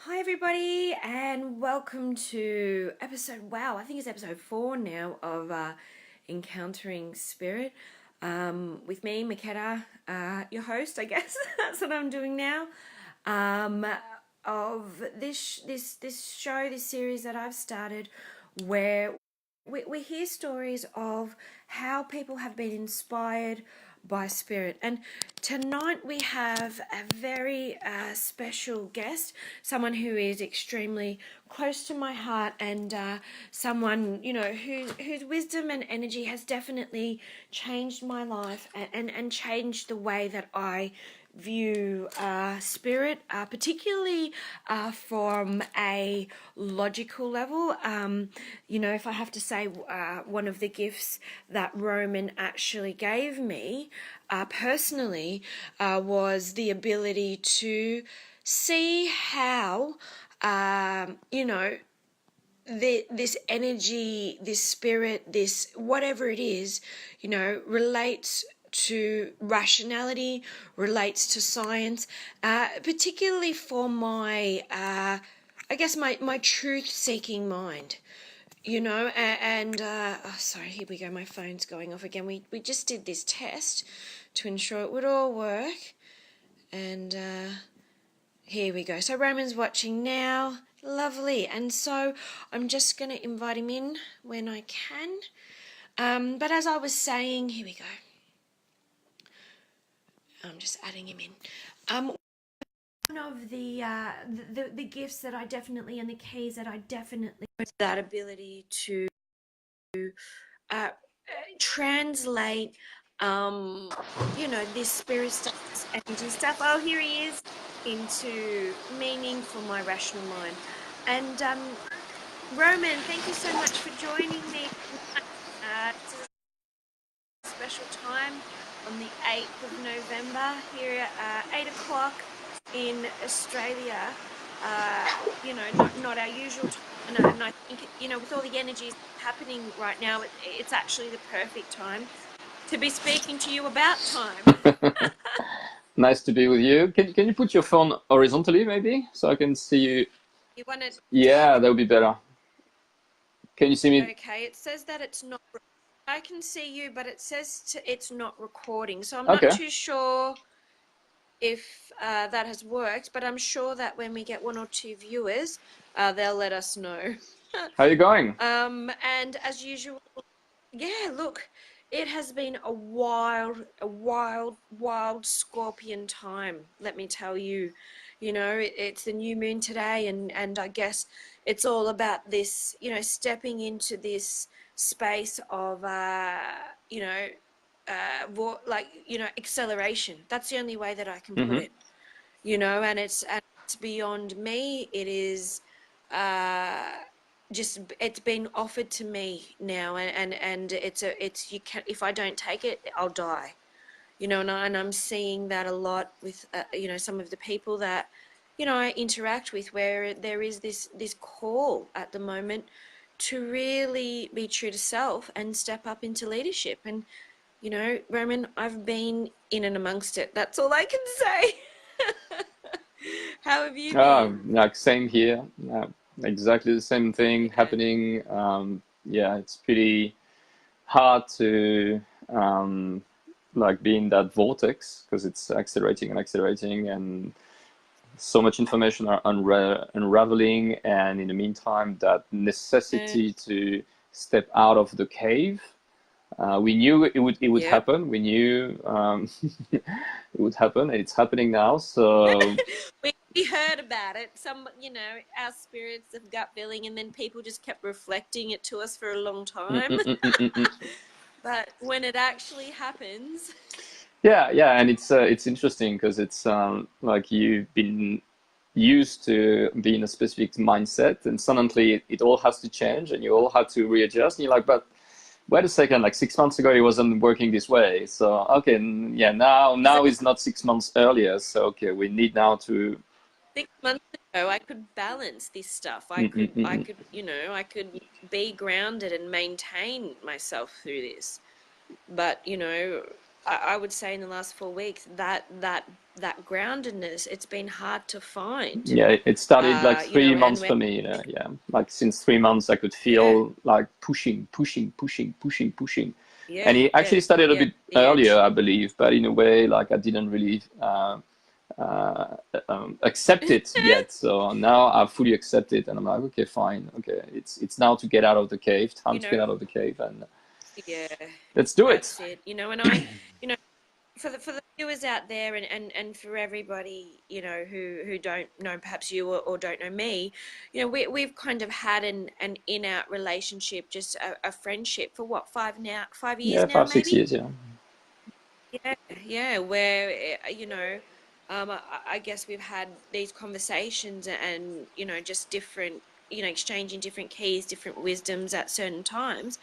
Hi, everybody, and welcome to I think it's episode 4 now of Encountering Spirit with me, Makeda, your host, I guess. That's what I'm doing now. Um, of this show, this series that I've started, where we hear stories of how people have been inspired by spirit. And tonight we have a very special guest, someone who is extremely close to my heart, and someone, whose wisdom and energy has definitely changed my life and changed the way that I view spirit, particularly from a logical level. If I have to say, one of the gifts that Roman actually gave me personally was the ability to see how, this energy, this spirit, this whatever it is, relates to rationality, relates to science, particularly for my, my truth-seeking mind. Sorry, here we go, my phone's going off again. We just did this test to ensure it would all work, and here we go. So Roman's watching now. Lovely. And so I'm just going to invite him in when I can. But as I was saying, here we go. I'm just adding him in. One of the gifts that I definitely, and the keys that I definitely, that ability to translate, this spirit stuff, this energy stuff. Oh, here he is, into meaning for my rational mind. And Roman, thank you so much for joining me. It's a special time on the 8th of November here at 8 o'clock in Australia. Not our usual time. And I think, with all the energies happening right now, it's actually the perfect time to be speaking to you about time. Nice to be with you. Can you put your phone horizontally, maybe, so I can see you? You want to Yeah, turn? that would be better. Can you see me? Okay, it says that it's not. I can see you, but it says it's not recording. So I'm not Okay. too sure if that has worked, but I'm sure that when we get one or two viewers, they'll let us know. How are you going? And as usual, yeah, look, it has been a wild scorpion time, let me tell you. It's the new moon today, and I guess it's all about this, stepping into this space of, acceleration. That's the only way that I can put Mm-hmm. it, and it's beyond me. It is, uh, just it's been offered to me now, and it's you can if I don't take it, I'll die. And I'm seeing that a lot with some of the people that I interact with, where there is this call at the moment to really be true to self and step up into leadership. And Roman, I've been in and amongst it. That's all I can say. How have you been? Like same here. Exactly the same thing Okay. happening. Yeah, it's pretty hard to like be in that vortex because it's accelerating and accelerating, and so much information are unraveling. And in the meantime, that necessity to step out of the cave. We knew it would Yep. happen. We knew it would happen. It's happening now. So We heard about it. Our spirits have gut feeling, and then people just kept reflecting it to us for a long mm, time. mm, mm, mm, mm, mm. But when it actually happens, Yeah, yeah, and it's interesting because it's like you've been used to be in a specific mindset, and suddenly it all has to change, and you all have to readjust. And you're like, but wait a second, like 6 months ago, it wasn't working this way. So okay, yeah, now exactly is not 6 months earlier. So okay, we need now to. 6 months ago, I could balance this stuff. I Mm, mm, could, mm, I mm. could, I could be grounded and maintain myself through this. But I would say in the last 4 weeks that groundedness, it's been hard to find. Yeah, it started like You know, 3 months and for me. Yeah, like since 3 months, I could yeah, feel like pushing, pushing, pushing, pushing, pushing. And yeah, it yeah, actually started a yeah, bit the earlier, edge. I believe, but in a way, like I didn't really accept it yet. So now I fully accept it, and I'm like, okay, fine, okay, it's now to get out of the cave. Time You to get know, out of the cave, and yeah, let's do it. that's it. You know, and you know, for the viewers out there, and for everybody, you know, who don't know perhaps you, or don't know me, you know, we've kind of had an in out relationship, just a friendship for what, 5 years Yeah, now, 5 6 years. maybe. Yeah. Yeah, yeah, where you know, I guess we've had these conversations, and you know, just different, you know, exchanging different keys, different wisdoms at certain times,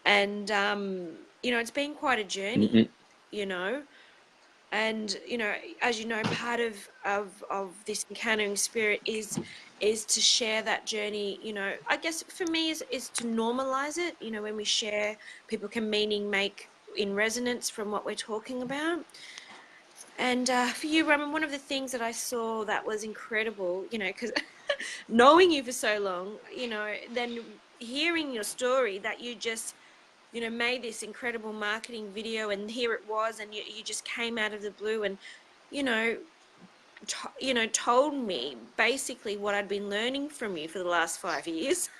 and you know, it's been quite a journey, Mm-mm. you know. And you know, as you know, part of this encountering spirit is to share that journey. You know, I guess for me is to normalize it. You know, when we share, people can meaning make in resonance from what we're talking about. And for you, Roman, one of the things that I saw that was incredible, you know, because knowing you for so long, you know, then hearing your story that you just, you know, made this incredible marketing video, and here it was, and you just came out of the blue, and you know, you know, told me basically what I'd been learning from you for the last 5 years.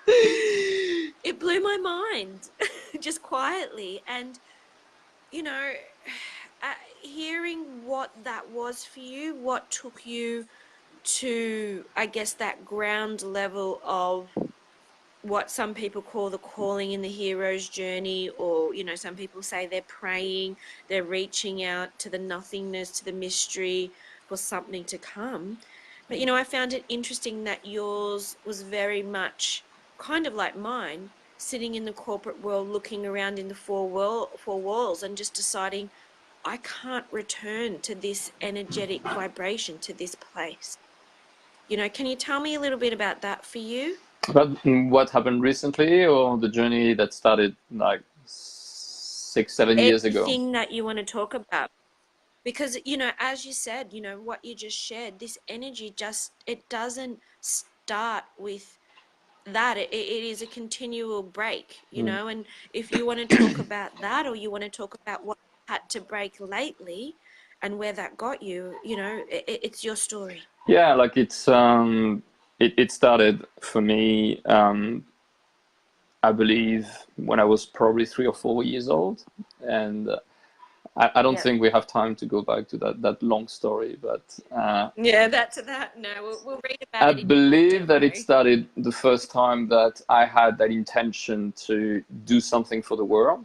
It blew my mind, just quietly. And you know, hearing what that was for you, what took you to, I guess, that ground level of what some people call the calling in the hero's journey, or, you know, some people say they're praying, they're reaching out to the nothingness, to the mystery for something to come. But, you know, I found it interesting that yours was very much kind of like mine, sitting in the corporate world, looking around in the four walls, and just deciding, I can't return to this energetic vibration, to this place. You know, can you tell me a little bit about that for you? But what happened recently, or the journey that started like 6 7 years ago? Anything that you want to talk about. Because, you know, as you said, you know, what you just shared, this energy just, it doesn't start with that. It is a continual break, you Mm. know. And if you want to talk about that, or you want to talk about what you had to break lately and where that got you, you know, it's your story. Yeah, like it started for me, I believe, when I was probably 3 or 4 years old, and I don't Yeah. think we have time to go back to that long story, but Yeah, that's that. No, we'll read about I it in your book, believe don't that it worry. started the first time that I had that intention to do something for the world.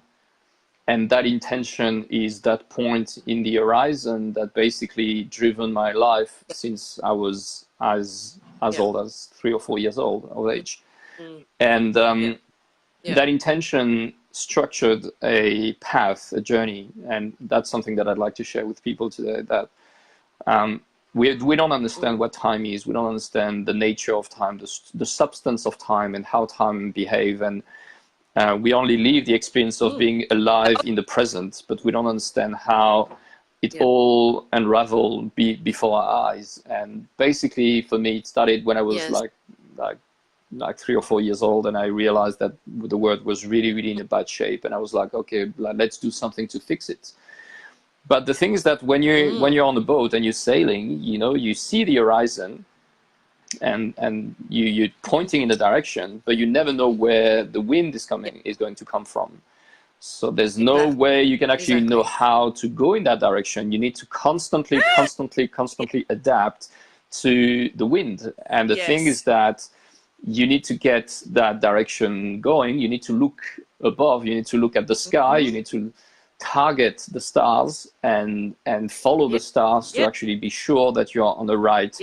And that intention is that point in the horizon that basically driven my life since I was as Yeah. old as 3 or 4 years old of Mm, age. mm, And yeah. Yeah. that intention structured a path, a journey, and that's something that I'd like to share with people today. That we don't understand Mm, what time is. We don't understand the nature of time, the substance of time, and how time behave. And we only live the experience of mm, being alive in the present, but we don't understand how it yeah. all unraveled before our eyes. And basically, for me, it started when I was Yes. like like 3 or 4 years old, and I realized that the world was really, really in a bad shape, and I was like, okay, let's do something to fix it. But the thing is that when Mm, you're on the boat and you're sailing, you know, you see the horizon, and you're pointing in the direction, but you never know where the wind yeah, is going to come from. So there's no exactly. way you can actually know Exactly. how to go in that direction. You need to Yeah. constantly adapt to the wind. And the thing is Yes. that you need to get that direction going. You need to look above. You need to look at the sky. You Mm-hmm. need to target the stars and follow Yeah. the stars to Yeah. actually be sure that you're on the right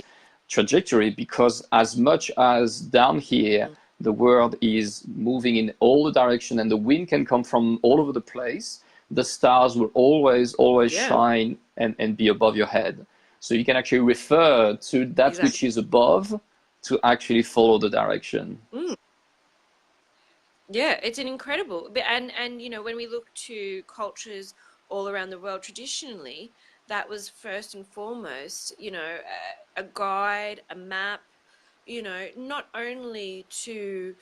trajectory. Because as much as down here the world is moving in all the direction and the wind can come from all over the place, the stars will always Yeah. shine and be above your head. So you can actually refer to that Exactly. which is above to actually follow the direction. Mm. Yeah, it's an incredible, and you know, when we look to cultures all around the world traditionally, that was first and foremost, a guide, a map, not only to,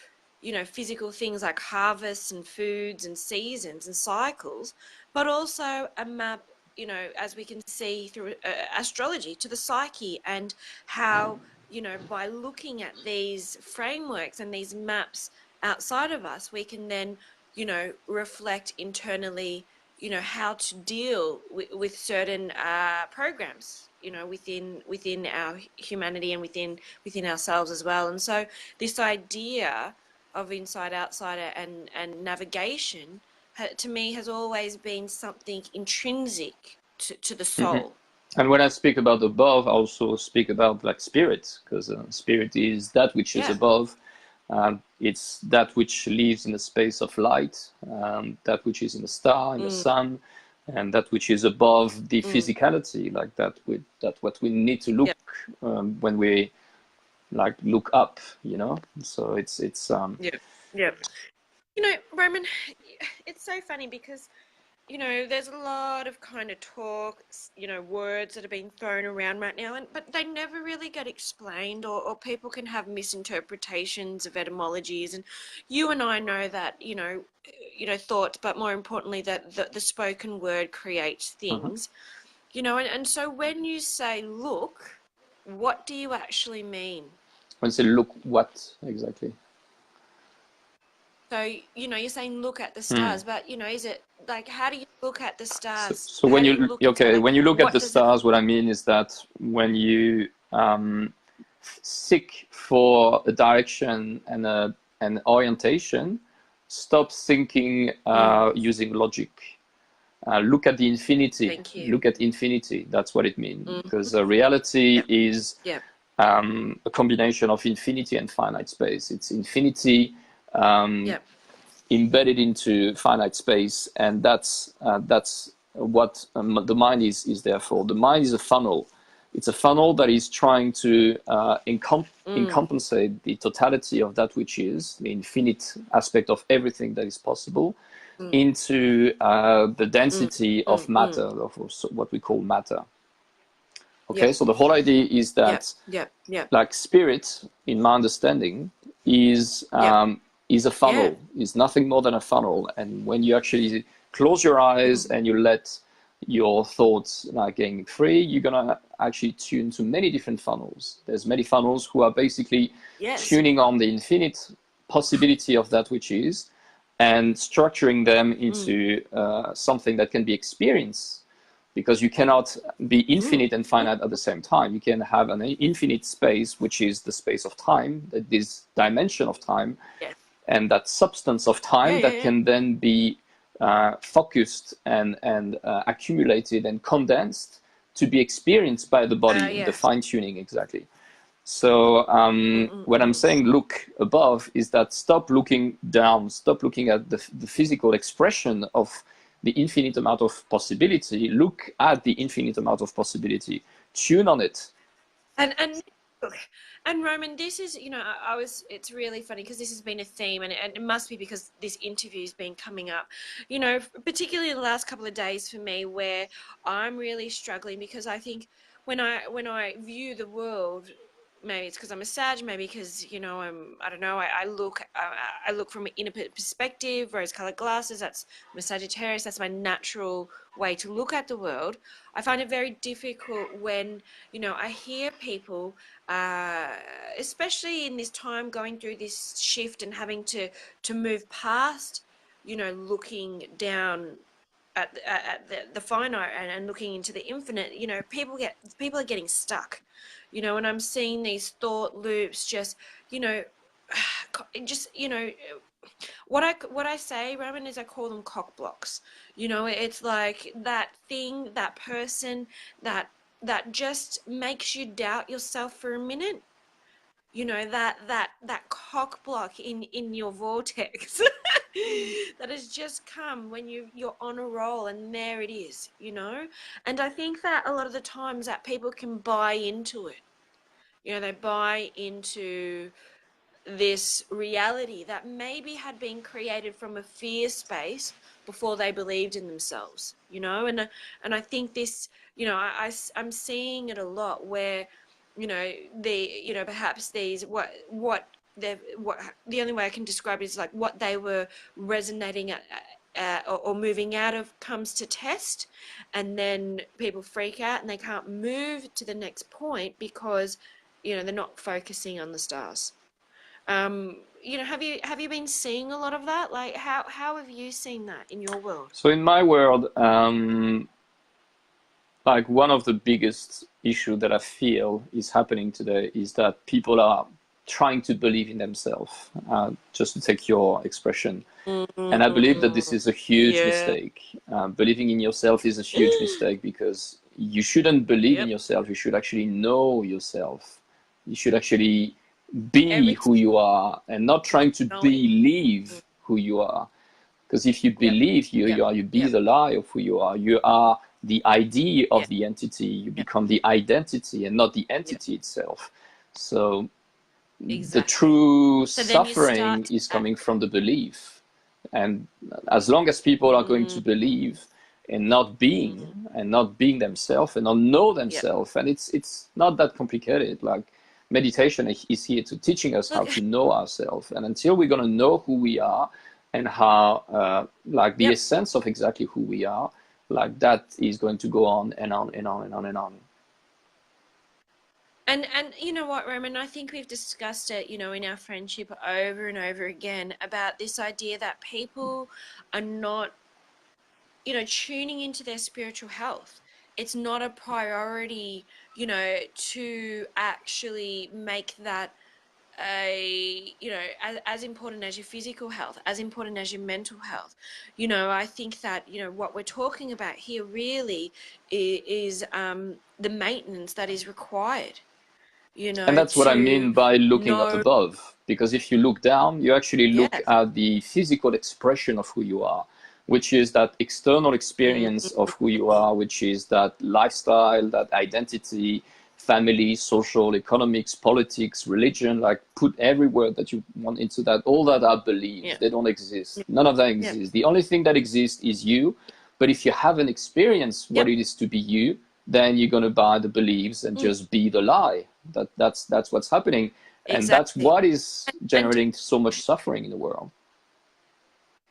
physical things like harvests and foods and seasons and cycles, but also a map, as we can see through astrology, to the psyche, and how, by looking at these frameworks and these maps outside of us, we can then, reflect internally, how to deal with certain programs, within our humanity and within ourselves as well. And so this idea of inside outsider and navigation, to me, has always been something intrinsic to the Hmm. soul. And when I speak about above, I also speak about like spirit, because spirit is that which is Yeah. above. It's that which lives in the space of light, that which is in the star, in the Mm, sun, and that which is above the mm. physicality, like that what we need to look Yeah. when we like look up, So it's. Yeah. Yeah. Roman, it's so funny because there's a lot of kind of talk, words that are being thrown around right now, but they never really get explained, or people can have misinterpretations of etymologies. And you and I know that, thoughts, but more importantly, that the spoken word creates Mhm. things, and so when you say look, what do you actually mean? When you say look, what exactly? So, you're saying look at the Hmm. stars, but, is it like, how do you look at the So, stars? so How when do you you look into it? okay, Like, when you look at what the does it stars, what I mean is that when you seek for a direction and an orientation, stop thinking Mm, using logic. Look at the infinity. thank you. Look at infinity. That's what it means. Mm, Because reality yep, is yep, a combination of infinity and finite space. It's infinity um, yep. embedded into finite space, and that's what the mind is there for. The mind is a funnel. It's a funnel that is trying to Mm, encompassate the totality of that which is the infinite aspect of everything that is possible mm, into the mm, density of mm. matter, of what we call matter. Okay, Yep, so the whole idea is yep, that yep, yep, like spirit, in my understanding, is yep. is a Yeah. funnel, is nothing more than a funnel. And when you actually close your eyes Mm, and you let your thoughts like getting free, you're gonna actually tune to many different funnels. There's many funnels who are basically yes. tuning on the infinite possibility of that which is, and structuring them Mm, into something that can be experienced, because you cannot be mm, infinite and mm. finite at the same time. You can have an infinite space, which is the space of time, this dimension of time, Yeah. and that substance of Yeah, time yeah, that yeah. can then be focused and accumulated and condensed to be experienced by the body, the Yes. fine tuning exactly. So Mm, mm, when I'm mm. saying look above, is that stop looking down, stop looking at the physical expression of the infinite amount of possibility. Look at the infinite amount of possibility. Tune on it. And look, and Roman, this is, I was, it's really funny because this has been a theme, and it must be because this interview's been coming up, particularly the last couple of days for me, where I'm really struggling because I think when I view the world, maybe it's because I'm a Sag, maybe because, I don't know, I look from an inner perspective, rose-colored glasses. I'm a Sagittarius. That's my natural way to look at the world. I find it very difficult when, I hear people, uh, especially in this time, going through this shift and having to move past, looking down at the finite, and looking into the infinite. People are getting stuck, and I'm seeing these thought loops, just, you know just, what I say, Roman, is I call them cock blocks. It's like that thing, that person, that that just makes you doubt yourself for a minute. That cock block in your vortex that has just come when you're on a roll, and there it is. And I think that a lot of the times that people can buy into it. They buy into this reality that maybe had been created from a fear space, before they believed in themselves, you know. And I think this, you know, I'm seeing it a lot where, you know, perhaps these what the only way I can describe it is like what they were resonating or moving out of comes to test, and then people freak out and they can't move to the next point because, you know, they're not focusing on the stars. You know, have you been seeing a lot of that? Like, how have you seen that in your world? So in my world, like one of the biggest issue that I feel is happening today is that people are trying to believe in themselves, just to take your expression. And I believe that this Mm, is a huge yeah. mistake. Believing in yourself is a huge mistake because you shouldn't believe in Yep. yourself. You should actually know yourself. You should actually be Every who you are and not trying to knowing. Mm, believe who you are. Because if you yep. believe Yep. you be Yep. the lie of who you are. You are the idea of Yep. the entity. You Yep. become the identity and not the Yep. entity itself. So the Exactly. true So then you suffering start is to coming from the belief. And as long as people are going to mm, believe mm, and not being themselves and not know yep. themselves, and it's not that complicated. Like meditation is here to teaching us how Look, to know ourselves. And until we're gonna know who we are and how like the yep. essence of exactly who we are, like that is going to go on and on and on and on and on. And you know what, Roman, I think we've discussed it, you know, in our friendship over and over again about this idea that people are not, you know, tuning into their spiritual health. It's not a priority, you know, to actually make that you know, as important as your physical health, as important as your mental health. You know, I think that, you know, what we're talking about here really is the maintenance that is required, you And know, that's what I to mean by looking up know. above. Because if you look down, you actually look Yes. at the physical expression of who you are, which is that external Mm, experience of who you are, which is that lifestyle, that identity, family, social, economics, politics, religion, like put every word that you want into that. All that are beliefs. yeah. They don't exist. None of that Yep. exists. The only thing that exists is you. But if you haven't experienced what Yep. it is to be you, then you're going to buy the beliefs and Mm, just be the lie. That's what's happening, and that's exactly. what is And generating so much suffering in the world.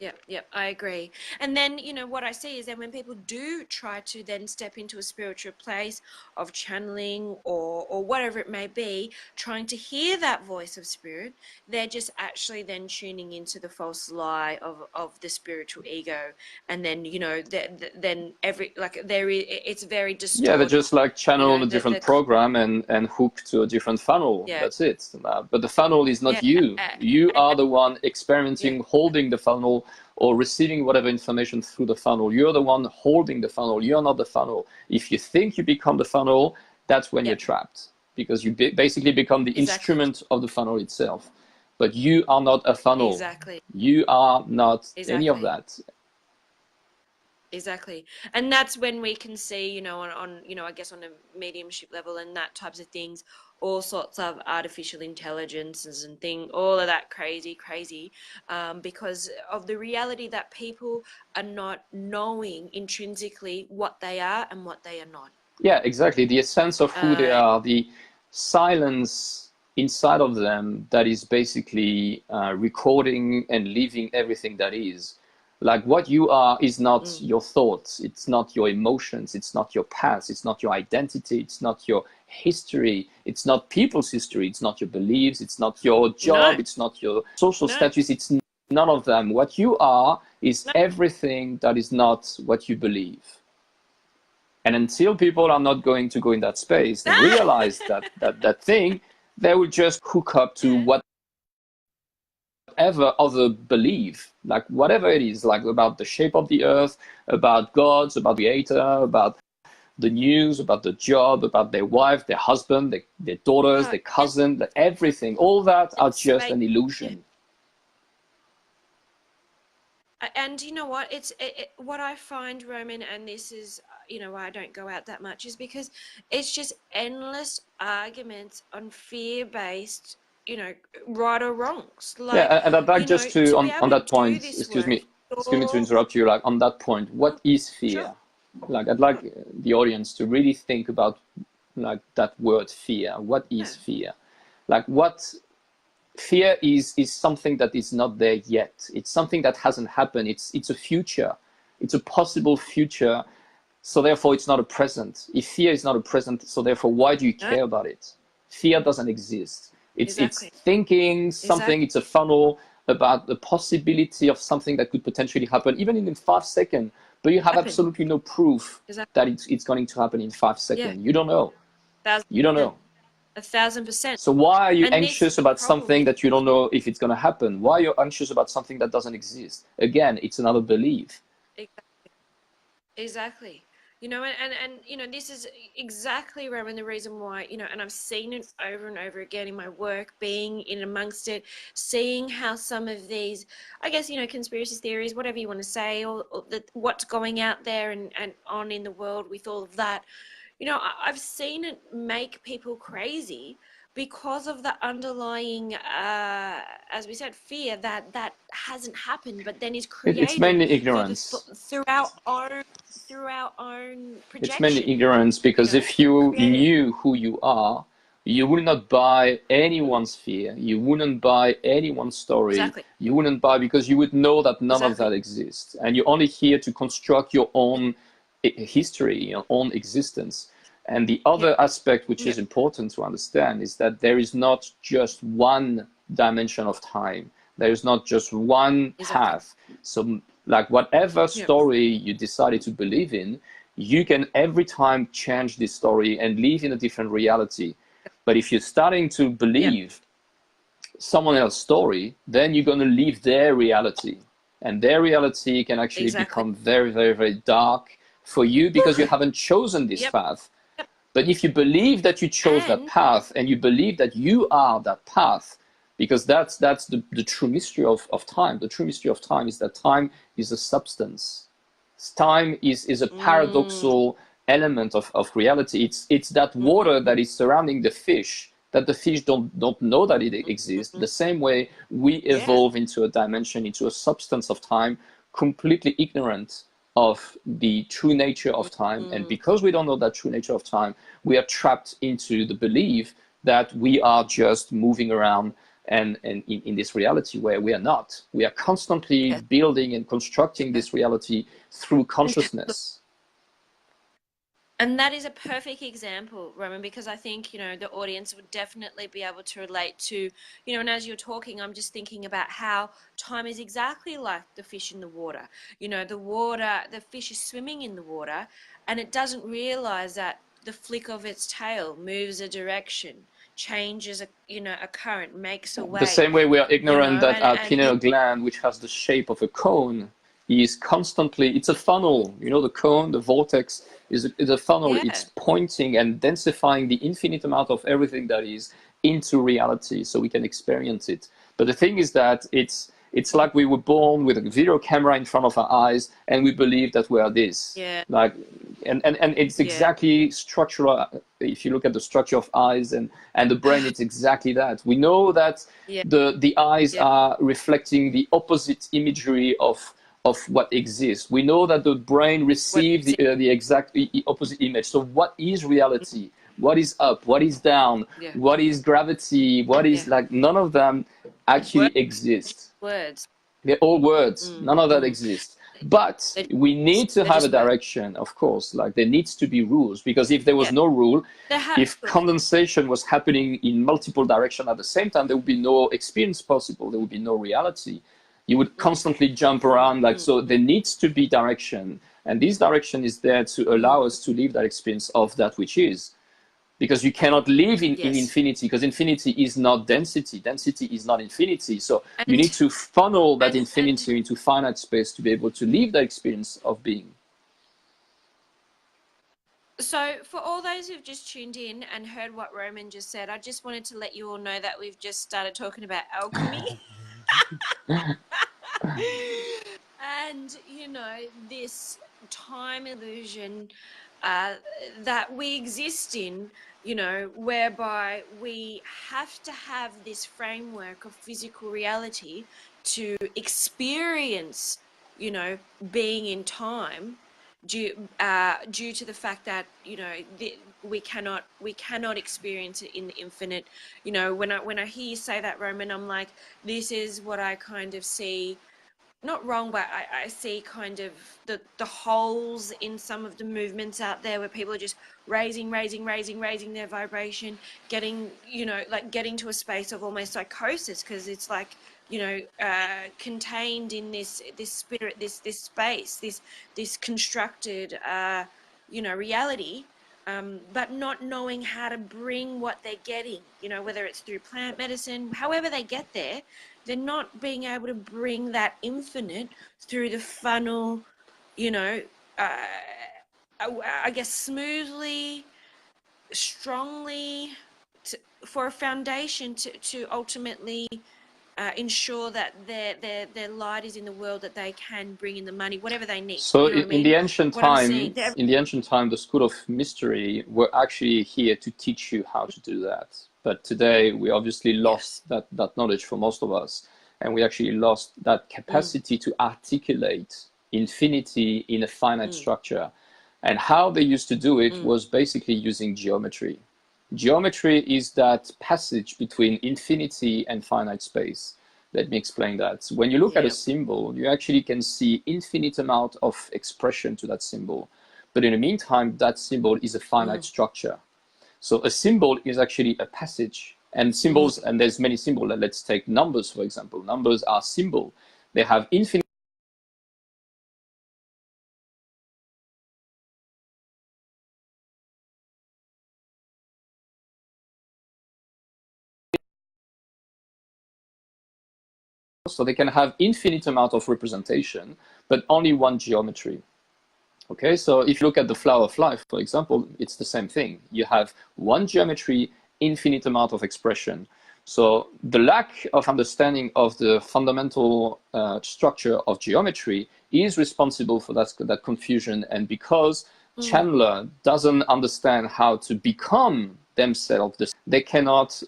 yep, yep, I agree. And then, you know, what I see is that when people do try to then step into a spiritual place of channeling or whatever it may be, trying to hear that voice of spirit, they're just actually then tuning into the false lie of the spiritual ego. And then, you know, then every, like, it's very Yeah, they just distorted. like You channel know, a different program and hook to a different funnel. yeah, That's it. But the funnel is yeah, not you. You are the one yeah, experimenting, holding the funnel, or receiving whatever information through the funnel. You're the one holding the funnel. You're not the funnel. If you think you become the funnel, that's when yeah, you're trapped because you basically become the exactly, instrument of the funnel itself. But you are not a funnel. exactly, You are not any of exactly. that. Exactly. And that's when we can see, you know, you know, I guess on a mediumship level and that types of things, all sorts of artificial intelligences and all of that crazy, because of the reality that people are not knowing intrinsically what they are and what they are not. Yeah, exactly. The essence of who they Uh, are, the silence inside of them that is basically recording and living everything that is. Like what you are is not mm, your thoughts, it's not your emotions, it's not your past, it's not your identity, it's not your history, it's not people's history, it's not your beliefs, it's not your no, job, it's not your social no, status, it's none of them. What you are is no. everything that is not what you believe. And until people are not going to go in that space and realize that thing, they will just hook up to whatever other belief, like whatever it is, like about the shape of the earth, about gods, about the creator, about the news, about the job, about their wife, their husband, their daughters, Oh, their cousin, everything. All that are it's just space. an Yeah. illusion. And you know what, what I find, Roman, and this is, you know, why I don't go out that much, is because it's just endless arguments on fear-based, you know, right or wrongs. Like, Yeah, and I'd like you know, just to to be on able to that do point, this excuse work. me, excuse me to Sure. interrupt you, like on that point, what is Sure. fear? Like I'd like the audience to really think about like that word fear. What Yeah. is fear? Like what fear is something that is not there yet. It's something that hasn't happened. It's a future. It's a possible future. So therefore it's not a present. If fear is not a present, so therefore why do you No, care about it? Fear doesn't exist. It's exactly. thinking something, Exactly. it's a funnel about the possibility of something that could potentially happen, even in 5 seconds, but you have Happen. absolutely no proof Exactly. that it's going to happen in five Yeah. seconds. You don't know. You don't 1,000%. know. 1,000%. So why are you And this is anxious the about problem something with that you don't know if it's going to happen? Why are you anxious about something that doesn't exist? Again, it's another belief. exactly. This is exactly, Roman, the reason why, and I've seen it over and over again in my work, being in amongst it, seeing how some of these, I guess, conspiracy theories, whatever you want to say, or what's going out there and on in the world with all of that, I've seen it make people crazy because of the underlying, as we said, fear that hasn't happened, but then is It's created mainly through the ignorance. through our own It's mainly projection. ignorance because if you Created. knew who you are, you would not buy anyone's fear. You wouldn't buy anyone's story. Exactly. You wouldn't buy because you would know that none of that Exactly. exists. And you're only here to construct your own history, your own existence. And the Yeah. other aspect which Yeah. is important to understand is that there is not just one dimension of time. There is not just one Exactly. path. So, like, whatever Yeah. story you decided to believe in, you can every time change this story and live in a different reality. But if you're starting to Yeah. believe someone else's story, then you're going to live their reality. And their reality can actually Exactly. become very, very, very dark for you because you haven't chosen this Yep. path. Yep. But if you believe that you chose that And path and you believe that you are that path, because that's the true mystery of time. The true mystery of time is that time is a substance. Time is a mm, paradoxal element of reality. It's that water that is surrounding the fish that the fish don't know that it exists. mm, The same way we yeah. evolve into a dimension, into a substance of time, completely ignorant of the true nature of time. And Mm, because we don't know that true nature of time, we are trapped into the belief that we are just moving around and in this reality where we are not. We are constantly yeah. building and constructing Yeah. this reality through consciousness. And that is a perfect example, Roman, because I think, the audience would definitely be able to relate to, and as you're talking, I'm just thinking about how time is exactly like the fish in the water. The fish is swimming in the water and it doesn't realize that the flick of its tail moves a direction, changes a current, makes a The way, same way we are ignorant that our and pineal gland, which has the shape of a cone, is constantly, it's a funnel. You know, the cone, the vortex is a funnel. yeah, It's pointing and densifying the infinite amount of everything that is into reality so we can experience it. But the thing is that it's like we were born with a video camera in front of our eyes and we believe that we are this. yeah, Like, and it's yeah, exactly structural. If you look at the structure of eyes and the brain, it's exactly that. We know that yeah, the eyes yeah, are reflecting the opposite imagery of what exists. We know that the brain what receives is it? the exact opposite image. So what is reality? What is up? What is down? Yeah, What is gravity? What yeah. is, like, none of them Word, actually exist. words. They're all words. Mm, None of that mm. exists. But They're we need to they're have a just words. direction, of course. Like, there needs to be rules, because if there was Yeah, no rule, they have. if Look, condensation was happening in multiple directions at the same time, there would be no experience possible. There would be no reality. You would mm, constantly jump mm, around. Like, mm, so mm, there needs to be direction, and this direction is there to mm. allow us to live that experience of that which is, because you cannot live in Yes, infinity, because infinity is not density. Density is not infinity. So you need and to funnel that and infinity into finite space to be able to live that experience of being. so for all those who've just tuned in and heard what Roman just said, I just wanted to let you all know that we've just started talking about alchemy. And this time illusion uh, that we exist in, whereby we have to have this framework of physical reality to experience you know, being in time due to the fact that, you know, we cannot experience it in the infinite. You know, when I hear you say that, Roman, I'm like, this is what I kind of see, not wrong, but I see kind of the holes in some of the movements out there where people are just raising their vibration, getting, you know, like getting to a space of almost psychosis, because it's like, you know, contained in this spirit, this space, this constructed, you know, reality, but not knowing how to bring what they're getting, you know, whether it's through plant medicine, however they get there, they're not being able to bring that infinite through the funnel, you know, uh, I guess smoothly, strongly, for a foundation to ultimately ensure that their light is in the world, that they can bring in the money, whatever they need. So You know what I in mean? the ancient What I'm seeing. time, the school of mystery were actually here to teach you how to do that. But today we obviously Yes. lost that knowledge for most of us, and we actually lost that capacity to articulate infinity in a finite structure. And how they used to do it was basically using geometry. Geometry is that passage between infinity and finite space. Let me explain that. When you look at a Yeah. symbol, you actually can see infinite amount of expression to that symbol. But in the meantime, that symbol is a finite structure. So a symbol is actually a passage. And symbols, and there's many symbols. Let's take numbers, for example. Numbers are symbol. They have infinite, so they can have infinite amount of representation, but only one geometry. Okay, so if you look at the flower of life, for example, it's the same thing. You have one geometry, infinite amount of expression. So the lack of understanding of the fundamental structure of geometry is responsible for that confusion. And because Chandler doesn't understand how to become themselves, they cannot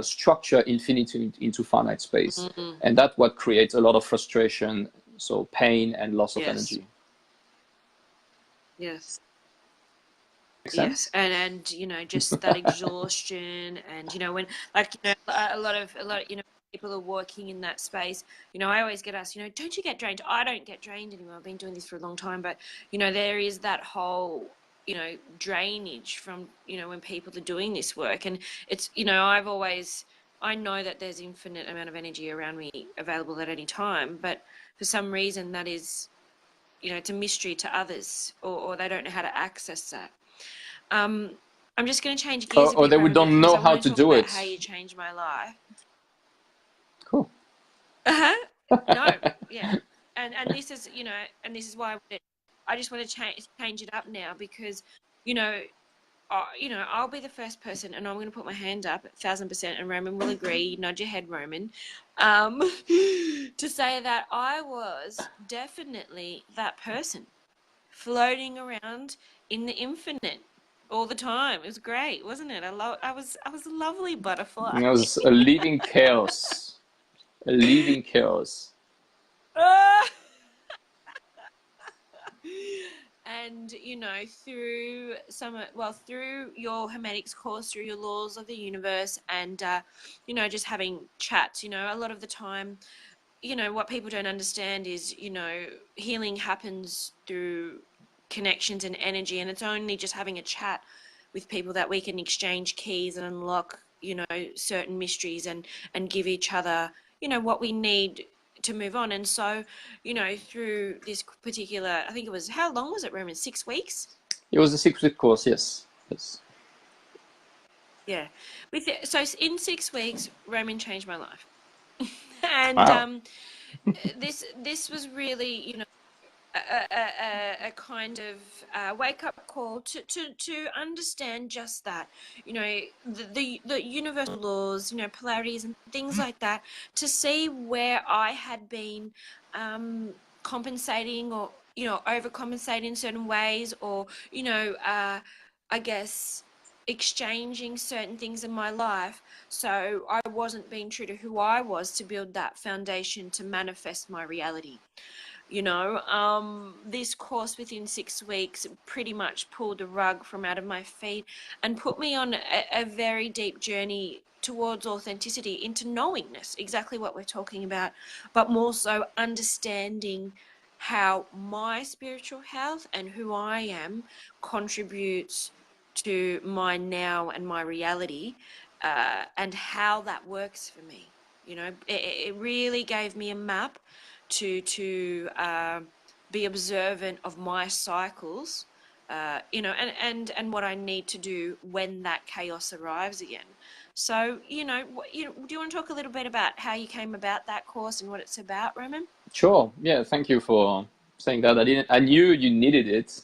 structure infinity into finite space. And that's what creates a lot of frustration, so pain and loss of Yes. energy. Yes. Make Yes, sense? and you know, just that exhaustion, and you know, when, like, you know, a lot, you know, people are working in that space. You know, I always get asked, you know, don't you get drained? I don't get drained anymore. I've been doing this for a long time, but you know, there is that whole, you know, drainage from, you know, when people are doing this work, and it's, you know, I know that there's infinite amount of energy around me available at any time, but for some reason that is, you know, it's a mystery to others, or they don't know how to access that. Um, I'm just going to change gears a Or bit, they Roman, don't because know I how want to to talk do about how it. you changed my life. Cool. Uh-huh. No, yeah, and this is, you know, and this is why I just want to change it up now, because, you know, you know, I'll be the first person, and I'm going to put my hand up 1,000%, and Roman will agree. Nod your head, Roman, um, to say that I was definitely that person, floating around in the infinite all the time. It was great, wasn't it? I was a lovely butterfly. It was a living chaos. A living chaos. Ah! And you know, through through your Hermetics course, through your laws of the universe, and you know, just having chats, you know, a lot of the time, you know, what people don't understand is, you know, healing happens through connections and energy, and it's only just having a chat with people that we can exchange keys and unlock, you know, certain mysteries, and give each other, you know, what we need to move on. And so, you know, through this particular, I think it was, how long was it, Roman? 6 weeks? It was a 6 week course, yes. Yes. Yeah. So in 6 weeks, Roman changed my life. And Wow. this was really, you know, a kind of wake up call to understand just that, you know, the universal laws, you know, polarities and things like that, to see where I had been compensating, or, you know, overcompensating in certain ways, or, you know, I guess exchanging certain things in my life, so I wasn't being true to who I was, to build that foundation to manifest my reality. This course within 6 weeks pretty much pulled the rug from out of my feet and put me on a very deep journey towards authenticity, into knowingness, exactly what we're talking about, but more so understanding how my spiritual health and who I am contributes to my now and my reality, and how that works for me. It really gave me a map to be observant of my cycles, and what I need to do when that chaos arrives again. So, do you want to talk a little bit about how you came about that course and what it's about, Roman? Sure. Yeah. Thank you for saying that. I knew you needed it.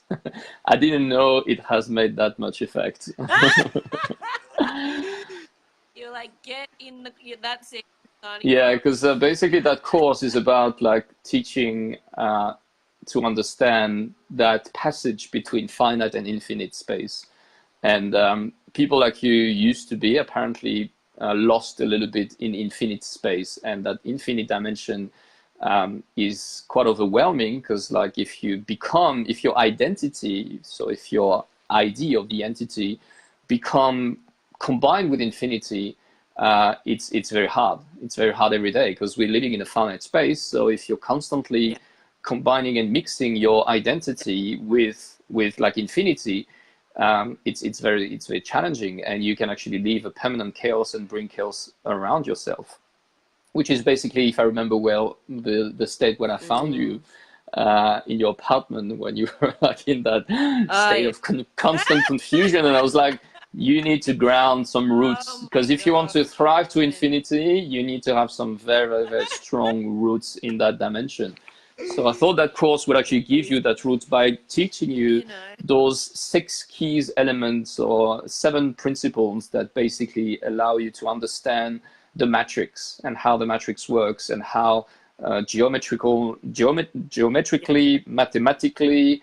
I didn't know it has made that much effect. You're like, get in the, that's it, signing Yeah, off. because basically that course is about like teaching to understand that passage between finite and infinite space. And people like you used to be apparently lost a little bit in infinite space, and that infinite dimension is quite overwhelming because, like, if your identity, so if your ID of the entity become combined with infinity, it's very hard. It's very hard every day because we're living in a finite space. So if you're constantly Yeah. combining and mixing your identity with like infinity, it's very challenging, and you can actually leave a permanent chaos and bring chaos around yourself, which is basically, if I remember well, the state when I found you in your apartment when you were like in that Oh, state yeah. of constant confusion, and I was like, you need to ground some roots, Oh because my if you want God. to thrive to infinity, you need to have some very, very, very strong roots in that dimension. So I thought that course would actually give you that root by teaching you You know, those 6 keys elements or 7 principles that basically allow you to understand the matrix and how the matrix works, and how geometrically, mathematically,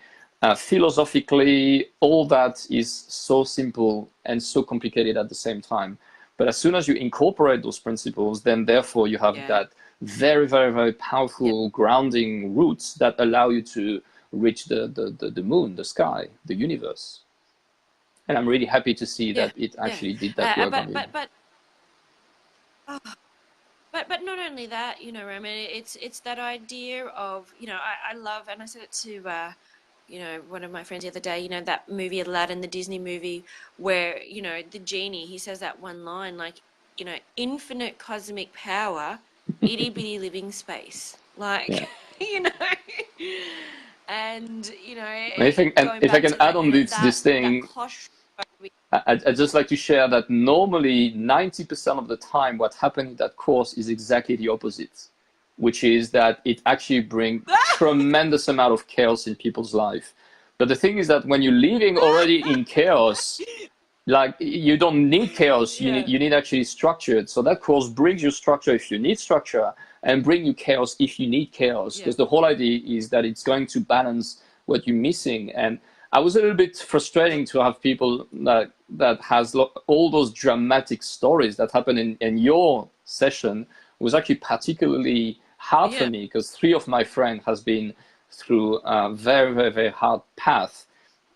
philosophically, all that is so simple and so complicated at the same time. But as soon as you incorporate those principles, then therefore you have yeah. that very, very, very Yeah. powerful grounding roots that allow you to reach the moon, the sky, the universe. And I'm really happy to see Yeah. that it Yeah. actually did that work on But you. oh, but not only that, Roman, it's that idea of, I love, and I said it to one of my friends the other day, that movie Aladdin, the Disney movie, where, the genie, he says that one line, like, infinite cosmic power, itty bitty living space. Yeah. Like, you know, and, And going if I back can to add that, on this that thing, claustrophobic. I'd just like to share that normally 90% of the time, what happened in that course is exactly the opposite, which is that it actually brings tremendous amount of chaos in people's life. But the thing is that when you're living already in chaos, like, you don't need chaos, Yeah. you need actually structured. So that course brings you structure if you need structure, and bring you chaos if you need chaos, Yeah. because the whole idea is that it's going to balance what you're missing. And I was a little bit frustrating to have people that has all those dramatic stories that happen in your session. It was actually particularly hard for Yeah. me because 3 of my friends has been through a very, very, very hard path,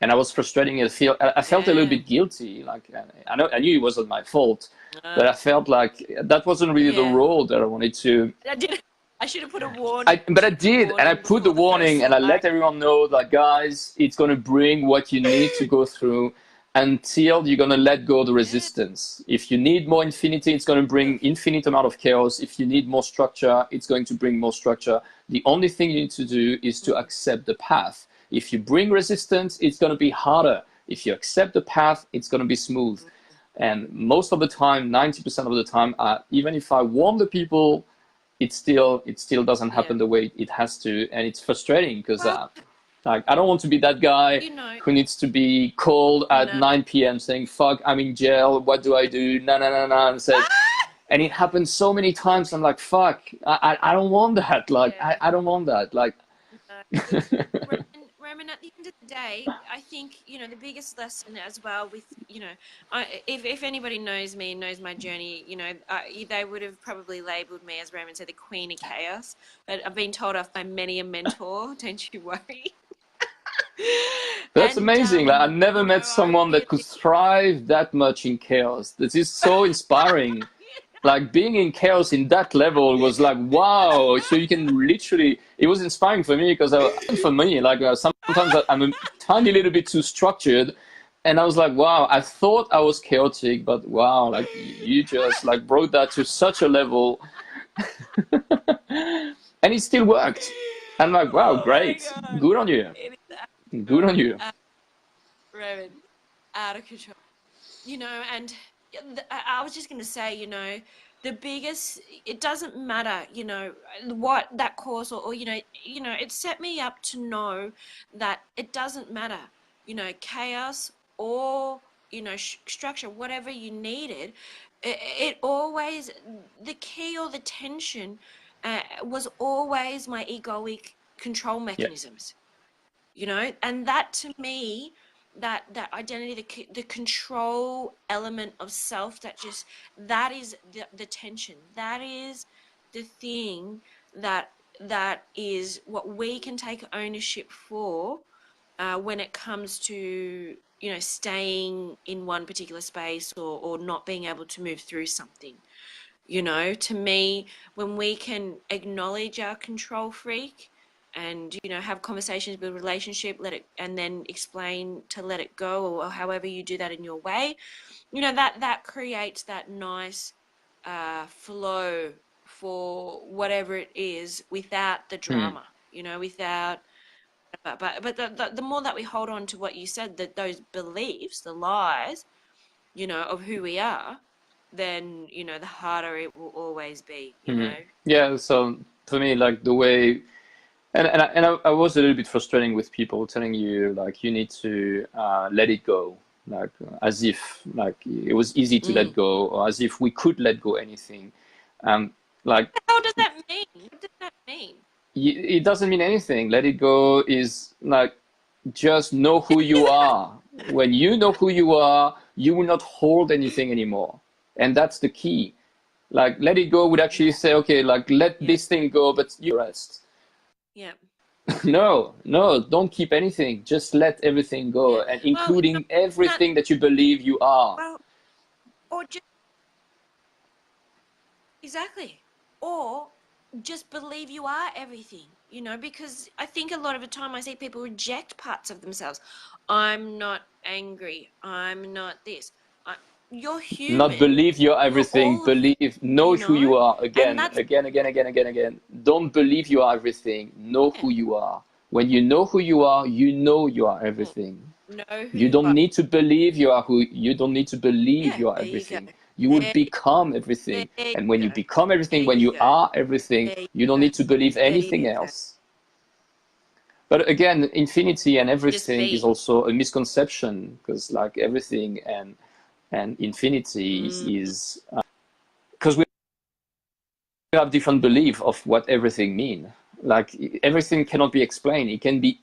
and I was frustrating. I felt a little Yeah. bit guilty. Like, I knew it wasn't my fault, but Uh, I felt like that wasn't really the yeah. road that I wanted to. I did. I should have put a warning. But I did, and I Warning put the before the warning, first and I like. let everyone know that, guys, it's going to bring what you need to go through until you're going to let go of the Yeah. resistance. If you need more infinity, it's going to bring infinite amount of chaos. If you need more structure, it's going to bring more structure. The only thing you need to do is to accept the path. If you bring resistance, it's going to be harder. If you accept the path, it's going to be smooth. And most of the time, 90% of the time, even if I warn the people, it still doesn't Yeah. happen the way it has to, and it's frustrating because Well, like, I don't want to be that guy you know, who needs to be called at no. 9 p.m. saying, "Fuck, I'm in jail. What do I do?" No, no, no, no. And said, and it happens so many times. I'm like, "Fuck, I don't want that. Like, Yeah. I don't want that. Like." No. Look, Roman, Roman, at the end of the day, I think, the biggest lesson as well with, if anybody knows me and knows my journey, they would have probably labeled me, as Roman said, the queen of chaos. But I've been told off by many a mentor, don't you worry. That's And, amazing. Like, I've never met I someone that could really, thrive that much in chaos. This is so inspiring. Like being in chaos in that level was like, wow. So you can literally, it was inspiring for me because for me, like sometimes I'm a tiny little bit too structured. And I was like, wow, I thought I was chaotic, but wow, like you just like brought that to such a level. And it still worked. I'm like, wow, oh my great. God. Good on you. It is out of Good on control. you. Roman, out of control. And I was just going to say, the biggest, it doesn't matter, what that course or it set me up to know that it doesn't matter, chaos or, structure, whatever you needed, it always, the key or the tension was always my egoic control Yeah. mechanisms, and that to me, that identity, the control element of self, that is the tension, that is the thing that is what we can take ownership for, when it comes to staying in one particular space, or not being able to move through something. To me, when we can acknowledge our control freak and, have conversations, build relationship, let it, and then explain to let it go, or however you do that in your way, that creates that nice flow for whatever it is, without the Hmm. drama, without, but the more that we hold on to what you said, that those beliefs, the lies, of who we are, then, the harder it will always be. Yeah. So for me, like the way, and I was a little bit frustrating with people telling you like you need to let it go, like as if like it was easy to let Mm. go, or as if we could let go anything. Um, like What the hell does that mean? What does that mean? it doesn't mean anything. Let it go is like just know who you are. When you know who you are, you will not hold anything anymore, and that's the key. Like let it go would actually Yeah, say, okay, like let yeah, this thing go, but you rest. yeah, No, no, don't keep anything. Just let everything go, yeah. and Well, including not, everything that you believe you are. well, or just, exactly, or just believe you are everything. Because I think a lot of the time I see people reject parts of themselves. I'm not angry. I'm not this. I, you're Not human. believe you're You're everything. all of it. Believe, know who you are. And Again, that's, again, again, again, again, again. Don't believe you are everything. Know yeah. who you are. When you know who you know you are Mm. everything. Know who You you don't are. need to believe you are who. You don't need to believe Yeah, you are there you go. everything. You will There you go. become There everything. you And when you go. become There everything, when you you go. are everything, There you you don't go. need to believe There anything you go. else. But again, infinity and Just everything is be. also a misconception, because like everything and infinity Mm, is because we have different belief of what everything mean. Like everything cannot be explained. It can be,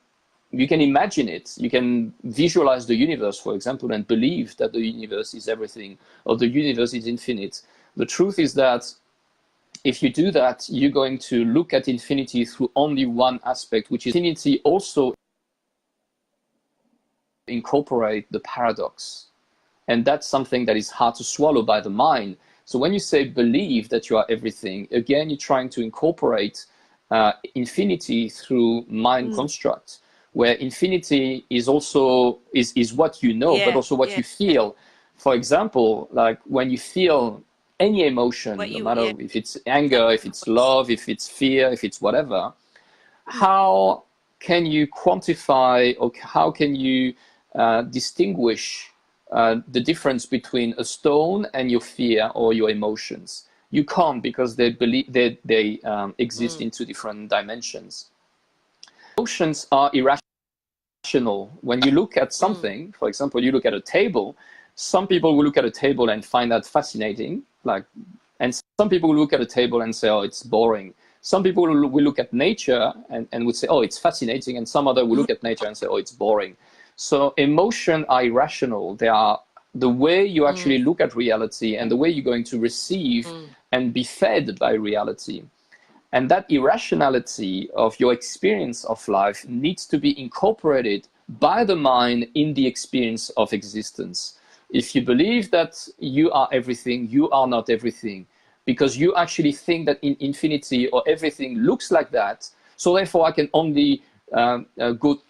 you can imagine it. You can visualize the universe, for example, and believe that the universe is everything, or the universe is infinite. The truth is that if you do that, you're going to look at infinity through only one aspect, which is infinity also incorporate the paradox. And that's something that is hard to swallow by the mind. So when you say believe that you are everything, again, you're trying to incorporate infinity through mind mm. construct, where infinity is also is what you know, but Yeah, also what yeah. you feel. For example, like when you feel any emotion, What no you, matter yeah, if it's that anger, if it's voice. love, if it's fear, if it's whatever, how can you quantify, or how can you distinguish the difference between a stone and your fear or your emotions? You can't, because they believe they exist Mm, in two different dimensions. Emotions are irrational. When you look at mm, something, for example, you look at a table, some people will look at a table and find that fascinating, like, and some people will look at a table and say, oh, it's boring. Some people will look at nature and would say, oh, it's fascinating, and some other will look at nature and say, oh, it's boring. So emotion are irrational. They are the way you actually look at reality and the way you're going to receive and be fed by reality. And that irrationality of your experience of life needs to be incorporated by the mind in the experience of existence. If you believe that you are everything, you are not everything, because you actually think that in infinity or everything looks like that, so therefore I can only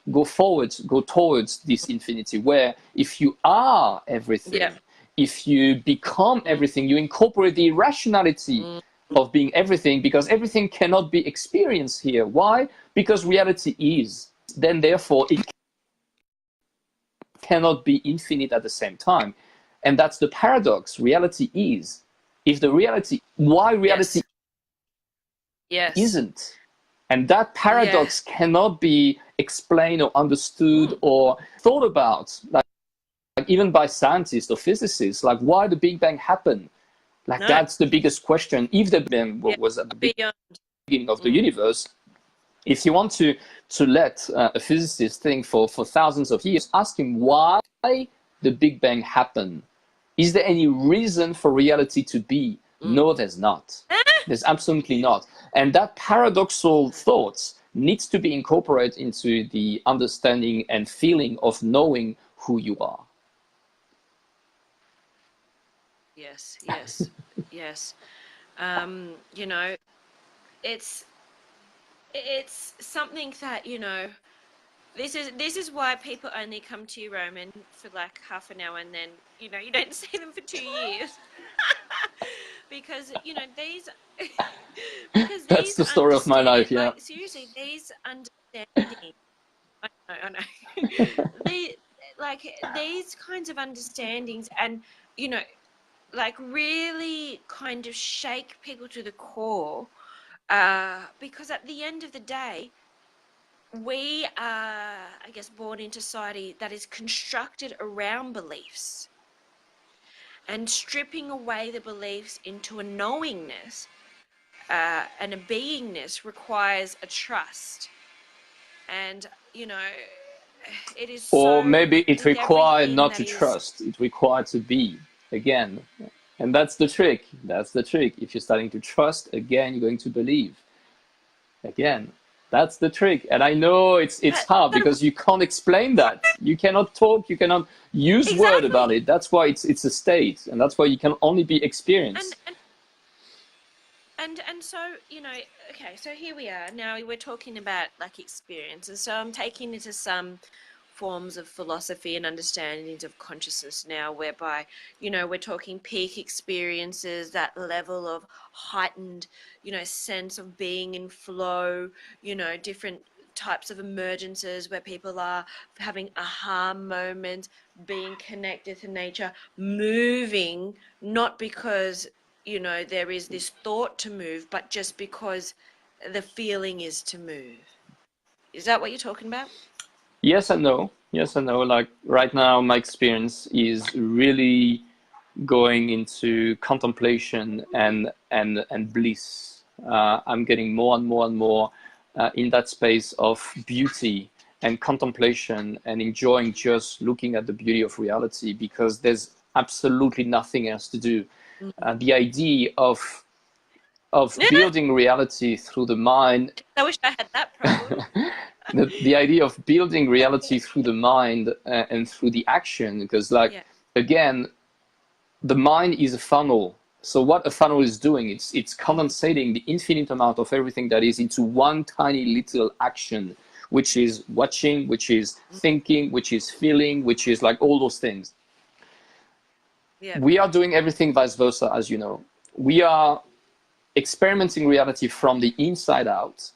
go forwards, go towards this infinity, where if you are everything, if you become everything, you incorporate the irrationality of being everything, because everything cannot be experienced here. Why? Because reality is. Then therefore it cannot be infinite at the same time. And that's the paradox. Reality is. If the reality, why reality isn't? And that paradox cannot be explained or understood or thought about, like even by scientists or physicists, like why the Big Bang happened. Like that's the biggest question. If the Big Bang was at the beginning of the universe, if you want to let a physicist think for thousands of years, ask him why the Big Bang happened. Is there any reason for reality to be? No, there's not. There's absolutely not. And that paradoxal thought needs to be incorporated into the understanding and feeling of knowing who you are. Yes. You know, it's something that, you know, this is why people only come to you, Roman, for like half an hour, and then, you know, you don't see them for 2 years. Because, you know, these That's the story of my life, yeah. Like, seriously, these understandings, I know. These kinds of understandings, and, you know, like really kind of shake people to the core, because at the end of the day, we are, I guess, born into society that is constructed around beliefs, and stripping away the beliefs into a knowingness and a beingness requires a trust. And, you know, it is Or so, maybe it with required everything not that to is, trust. It required to be, again. And that's the trick. That's the trick. If you're starting to trust, again, you're going to believe. Again, that's the trick. And I know it's hard because you can't explain that. You cannot talk, you cannot use word about it. That's why it's a state, and that's why you can only be experienced. And so, you know, okay, so here we are. Now we're talking about like experience. And so I'm taking into some forms of philosophy and understandings of consciousness now, whereby, you know, we're talking peak experiences, that level of heightened, you know, sense of being in flow, you know, different types of emergences where people are having aha moment, being connected to nature, moving, not because, you know, there is this thought to move, but just because the feeling is to move. Is that what you're talking about? Yes and no. Yes and no. Like right now, my experience is really going into contemplation and bliss. I'm getting more and more and more in that space of beauty and contemplation and enjoying just looking at the beauty of reality, because there's absolutely nothing else to do. The idea of building reality through the mind. I wish I had that problem. The idea of building reality through the mind and through the action, because again, the mind is a funnel. So what a funnel is doing, it's condensating the infinite amount of everything that is into one tiny little action, which is watching, which is thinking, which is feeling, which is like all those things. We are doing everything vice versa, as you know. We are experimenting reality from the inside out.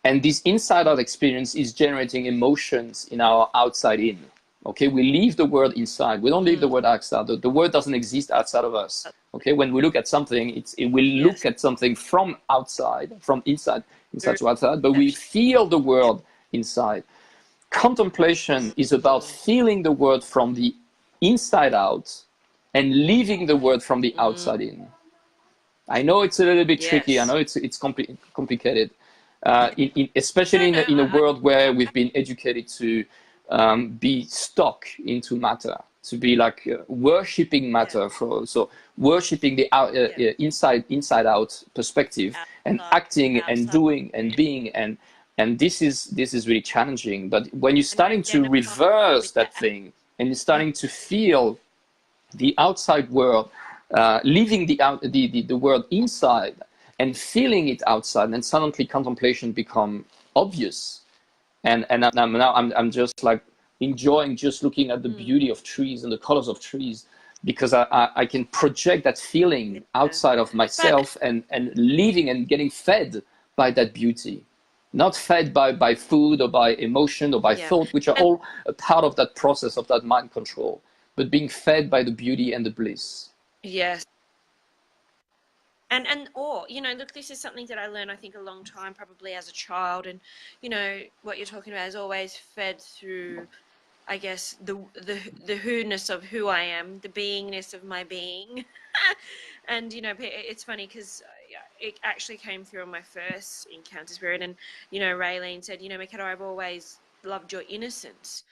And this inside out experience is generating emotions in our outside in. Okay, we leave the world inside. We don't leave the world outside. The world doesn't exist outside of us. Okay, when we look at something, it will look at something from outside, from inside to outside, but we feel the world inside. Contemplation is about feeling the world from the inside out and leaving the world from the outside in. I know it's a little bit tricky. I Yes. know it's complicated, especially No, no, in a world where we've been educated to be stuck into matter, to be like worshipping yeah, matter, so worshipping the yeah. inside out perspective, and Outside, acting and outside, doing and being, and this is really challenging. But when you're and starting to identify reverse with the that thing, and you're starting to feel the outside world, leaving the world inside and feeling it outside, and suddenly contemplation become obvious. And I'm just like enjoying just looking at the beauty of trees and the colors of trees, because I can project that feeling yeah. outside of But myself, and living and getting fed by that beauty, not fed by food or by emotion or by yeah, thought, which are and all a part of that process of that mind control, but being fed by the beauty and the bliss. yes. And or look, this is something that I learned, I think, a long time, probably as a child. And what you're talking about is always fed through, I guess, the who-ness of who I am, the beingness of my being. And it's funny because it actually came through on my first encounter spirit. And Raylene said, Makeda, I've always loved your innocence.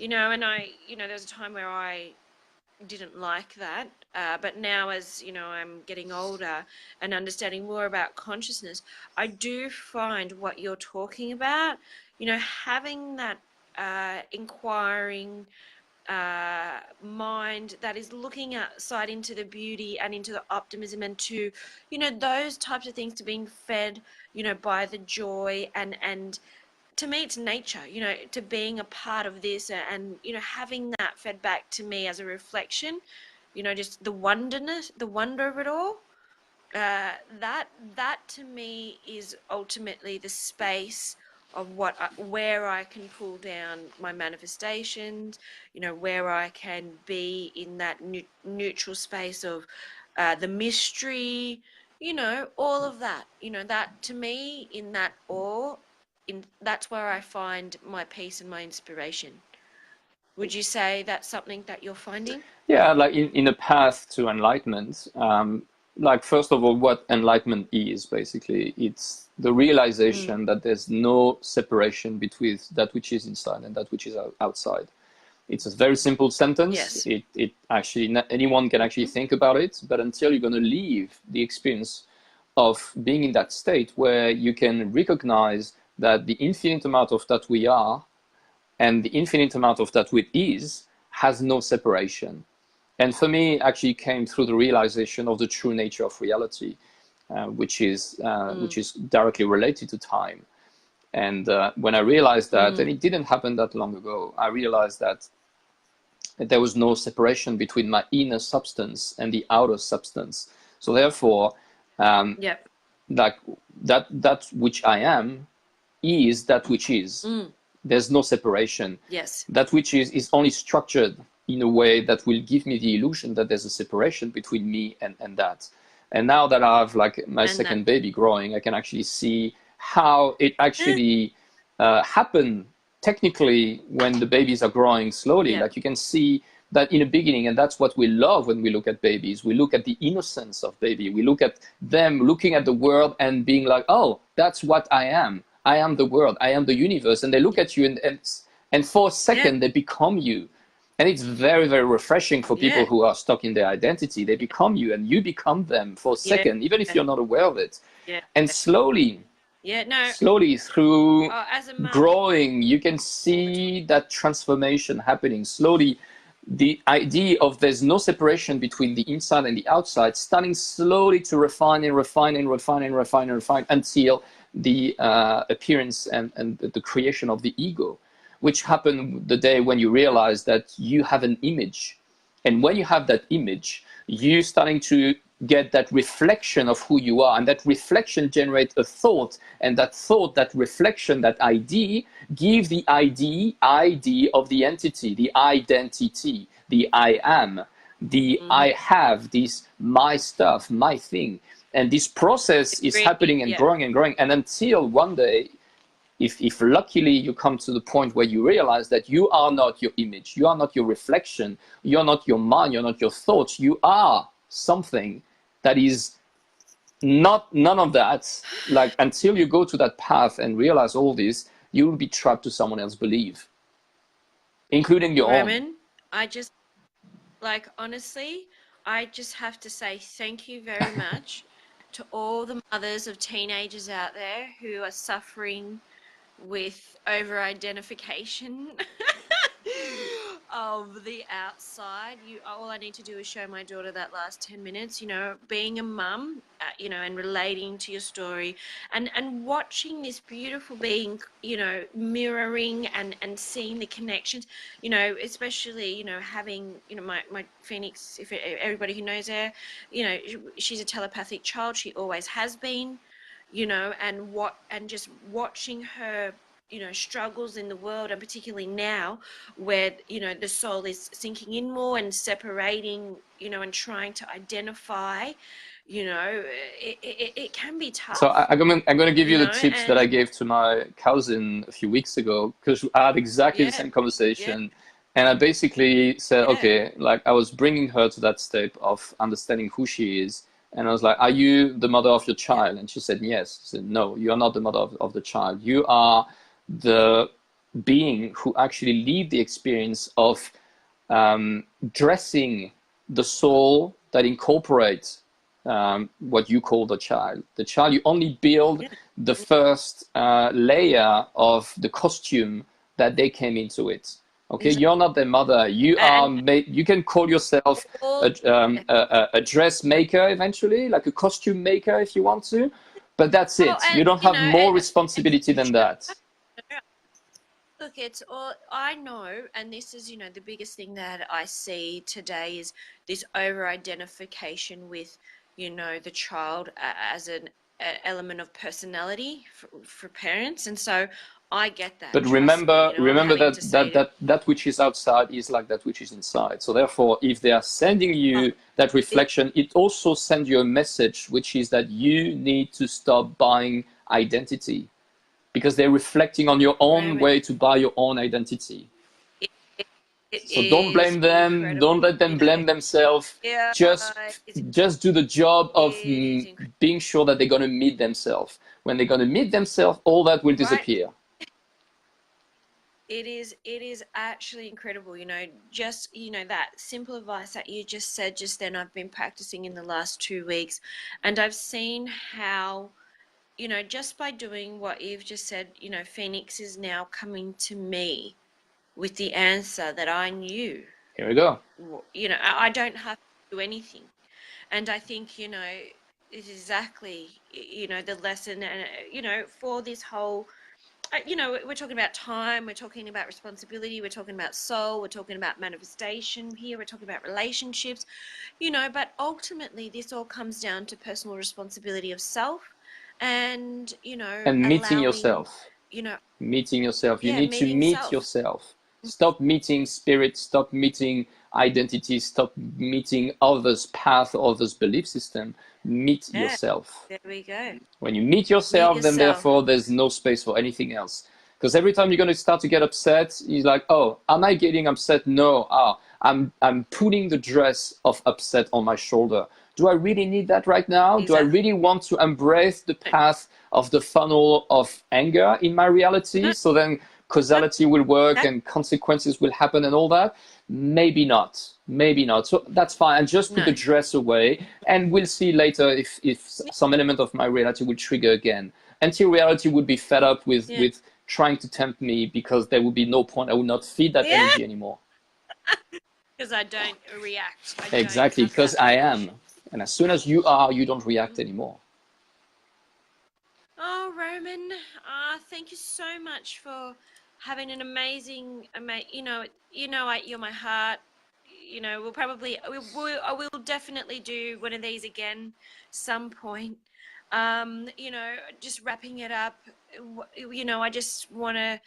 And there was a time where I didn't like that. But now, as I'm getting older and understanding more about consciousness, I do find what you're talking about, having that inquiring mind that is looking outside into the beauty and into the optimism, and to, those types of things, to being fed, by the joy, and to me it's nature, to being a part of this, and having that fed back to me as a reflection, just the wonder of it all. That to me is ultimately the space of where I can pull down my manifestations, where I can be in that neutral space of the mystery, all of that, that to me, in that awe, that's where I find my peace and my inspiration. Would you say that's something that you're finding? Yeah, like in a path to enlightenment, like first of all, what enlightenment is basically, it's the Mm. realization that there's no separation between that which is inside and that which is outside. It's a very simple sentence. Yes. It actually, anyone can actually think about it, but until you're going to leave the experience of being in that state where you can recognize that the infinite amount of that we are and the infinite amount of that which is has no separation. And for me, actually came through the realization of the true nature of reality, which Mm. is directly related to time. And when I realized that, and Mm. it didn't happen that long ago, I realized that there was no separation between my inner substance and the outer substance. So therefore, um, Yep. like that which I am is that which is. Mm. There's no separation. Yes. That which is only structured in a way that will give me the illusion that there's a separation between me and that. And now that I have like my And that. second baby growing, I can actually see how it actually happened technically when the babies are growing slowly. Yep. Like you can see that in the beginning, and that's what we love when we look at babies. We look at the innocence of baby. We look at them looking at the world and being like, oh, that's what I am. I am the world. I am the universe. And they look at you, and for a Yeah. second they become you. And it's very, very refreshing for people Yeah. who are stuck in their identity. They become you, and you become them for a Yeah. second, even if you're not aware of it. Yeah. And Yeah. No. slowly through As a mum. growing, you can All the time. see that transformation happening slowly. The idea of there's no separation between the inside and the outside, starting slowly to refine and refine and refine and refine and refine until the appearance and the creation of the ego, which happened the day when you realize that you have an image. And when you have that image, you starting to get that reflection of who you are, and that reflection generates a thought, and that thought, that reflection, that ID give the ID of the entity, the identity, the I am, the Mm-hmm. I have, this my stuff, my thing. And this process is happening and Yeah. growing and growing, and until one day, if luckily you come to the point where you realize that you are not your image, you are not your reflection, you're not your mind, you're not your thoughts, you are something that is none of that. Like until you go to that path and realize all this, you will be trapped to someone else's belief, including your own. Roman, I just, like, honestly, I just have to say thank you very much to all the mothers of teenagers out there who are suffering with over identification of the outside. All I need to do is show my daughter that last 10 minutes, being a mum, and relating to your story, and watching this beautiful being, mirroring and seeing the connections, especially, having, my Phoenix, if everybody who knows her, she's a telepathic child. She always has been, and just watching her, struggles in the world, and particularly now where, the soul is sinking in more and separating, and trying to identify, it can be So tough, I'm going to give you the tips that I and gave to my cousin a few weeks ago because I had exactly the yeah, same yeah, conversation. And I basically said, yeah, okay, like I was bringing her to that step of understanding who she is. And I was like, are you the mother of your yeah, child? And she said, yes. I said, no, you are not the mother of the child. You are the being who actually lead the experience of dressing the soul that incorporates what you call the child. The child, you only build yeah, the first layer of the costume that they came into it. Okay, exactly. you're not their mother. You are And made. You can call yourself all, a dressmaker eventually, like a costume maker if you want to, but that's well, it. You and don't have more and responsibility you than should. that. Look, it's all I know, and this is, the biggest thing that I see today is this over identification with, the child as an element of personality for parents. And so I get that, But trust me, I'm remember having that to say to, that which is outside is like that which is inside. So therefore, if they are sending oh, you that it, reflection, it also sends you a message, which is that you need to stop buying identity because they're reflecting on your own Roman, way to buy your own identity. it, it, it So don't is blame them. Don't incredible, let them blame themselves. yeah, Just it's, just do the job it of is incredible, being sure that they're gonna meet themselves. When they're gonna meet themselves, all that will right? disappear. It is actually incredible, just, that simple advice that you just said just then, I've been practicing in the last 2 weeks, and I've seen how, just by doing what you've just said, Phoenix is now coming to me with the answer that I knew. Here we go. I don't have to do anything. And I think, is exactly, the lesson, and, for this whole, we're talking about time, we're talking about responsibility, we're talking about soul, we're talking about manifestation here, we're talking about relationships, but ultimately this all comes down to personal responsibility of self, and, And meeting allowing, yourself. you know, Meeting yourself. You yeah, need to meeting meet self. yourself. Stop meeting spirit, stop meeting identity, stop meeting others' path, others' belief system. Meet Yeah, yourself. there we go. When you meet Meet yourself, then yourself. therefore there's no space for anything else. Because every time you're going to start to get upset, you're like, oh, am I getting upset? No. I'm putting the dress of upset on my shoulder. Do I really need that right now? Do I Exactly. really want to embrace the path of the funnel of anger in my reality? No, So then no, causality will work that, and consequences will happen and all that. Maybe not. Maybe not. So that's fine. And just put the no. dress away, and we'll see later if some element of my reality will trigger again. Until reality would be fed up Yeah. with trying to tempt me because there would be no point. I would not feed that Yeah. energy anymore. Because I don't react. I don't Exactly, have because that I am. reaction. And as soon as you are, you don't react anymore. Oh, Roman, thank you so much for having an amazing, you're my heart. I will definitely do one of these again some point. Just wrapping it up. I just want to,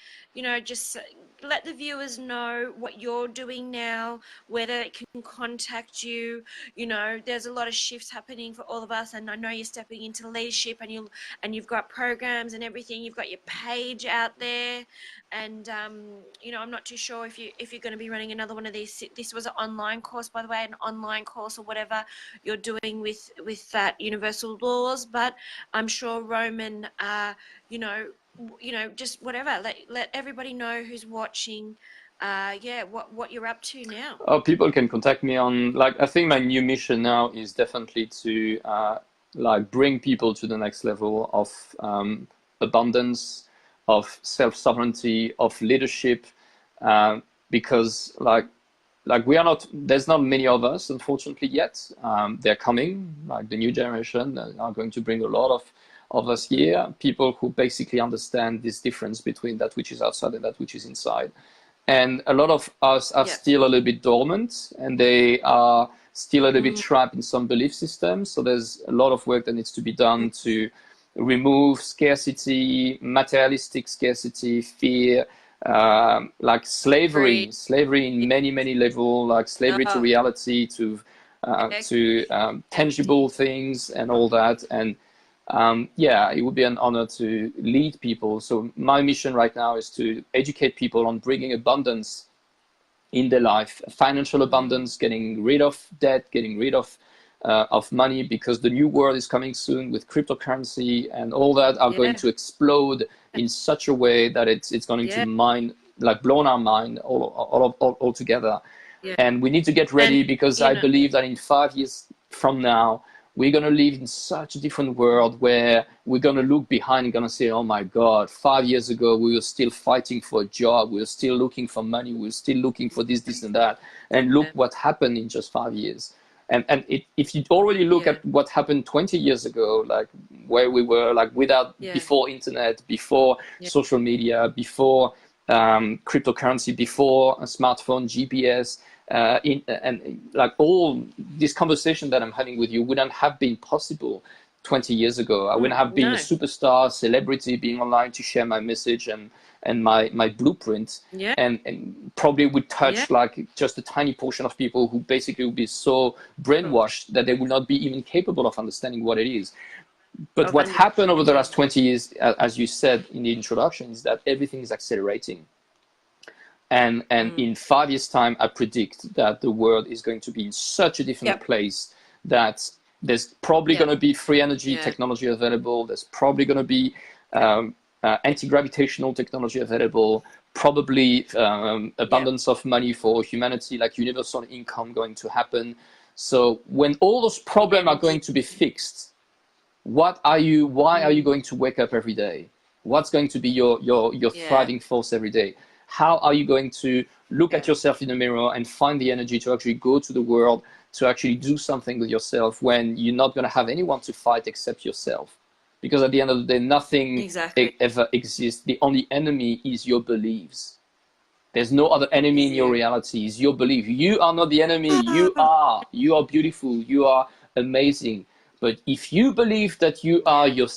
just let the viewers know what you're doing now, whether they can contact you. There's a lot of shifts happening for all of us, and I know you're stepping into leadership, and you've got programs and everything. You've got your page out there, and I'm not too sure if you're going to be running another one of these. This was an online course, by the way, an online course or whatever you're doing with that universal laws, but I'm sure Roman, you know, just whatever. Let everybody know who's watching. Yeah, what you're up to now. People can contact me on, like, I think my new mission now is definitely to like bring people to the next level of abundance, of self-sovereignty, of leadership, because like we are not, there's not many of us, unfortunately, yet. They're coming, like the new generation are going to bring a lot of us here, people who basically understand this difference between that which is outside and that which is inside. And a lot of us are Yeah. still a little bit dormant, and they are still a little bit trapped in some belief systems. So there's a lot of work that needs to be done to remove scarcity, materialistic scarcity, fear, like Free. slavery in many, many levels, like slavery to Oh, reality, to tangible equity. things and all that. And yeah, it would be an honor to lead people. So my mission right now is to educate people on bringing abundance in their life, financial abundance, getting rid of debt, getting rid of money, because the new world is coming soon with cryptocurrency and all that are going Yeah. to explode in such a way that it's going to Yeah. mind, like blown our mind all together. Yeah. And we need to get And ready, because I believe that in 5 years from now, we're going to live in such a different world where we're going to look behind and going to say, oh my God, 5 years ago, we were still fighting for a job. We were still looking for money. We were still looking for this, and that. And look what happened in just 5 years. If you already look yeah. at what happened 20 years ago, like where we were, like without, Yeah. before internet, before Yeah. social media, before cryptocurrency, before a smartphone, GPS, and like all this conversation that I'm having with you wouldn't have been possible 20 years ago. I wouldn't have been a No. superstar, celebrity, being online to share my message and my blueprint, Yeah. and probably would Yeah. touch like just a tiny portion of people who basically would be so brainwashed that they would not be even capable of understanding what it is. But Of what happened over the understanding. last 20 years, as you said in the introduction, is that everything is accelerating. And in 5 years' time, I predict that the world is going to be in such a different Yep. place that there's probably Yep. going to be free energy Yeah. technology available. There's probably going to be anti-gravitational technology available. Probably Yep. abundance of money for humanity, like universal income, going to happen. So when all those problems are Energy. going to be fixed, why are you going to wake up every day? What's going to be your Yeah. thriving force every day? How are you going to look at Yeah. yourself in the mirror and find the energy to actually go to the world, to actually do something with yourself, when you're not going to have anyone to fight except yourself? Because at the end of the day, nothing Exactly. ever exists. The only enemy is your beliefs. There's no other enemy Is in your you. reality. It's your belief. You are not the enemy. You are. You are beautiful. You are amazing. But if you believe that you are Yeah. your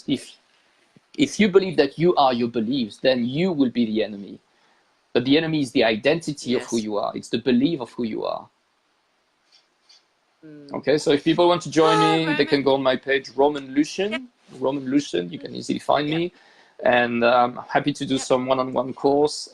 if you believe that you are your beliefs, then you will be the enemy. But the enemy is the identity of who Yes. you are. It's the belief of who you are. Okay, so if people want to join Oh, me, they can Roman. go on my page, Roman Yep. Lucien. Roman Lucien, you can easily find Yep. me. And I'm happy to do Yep. some one-on-one course,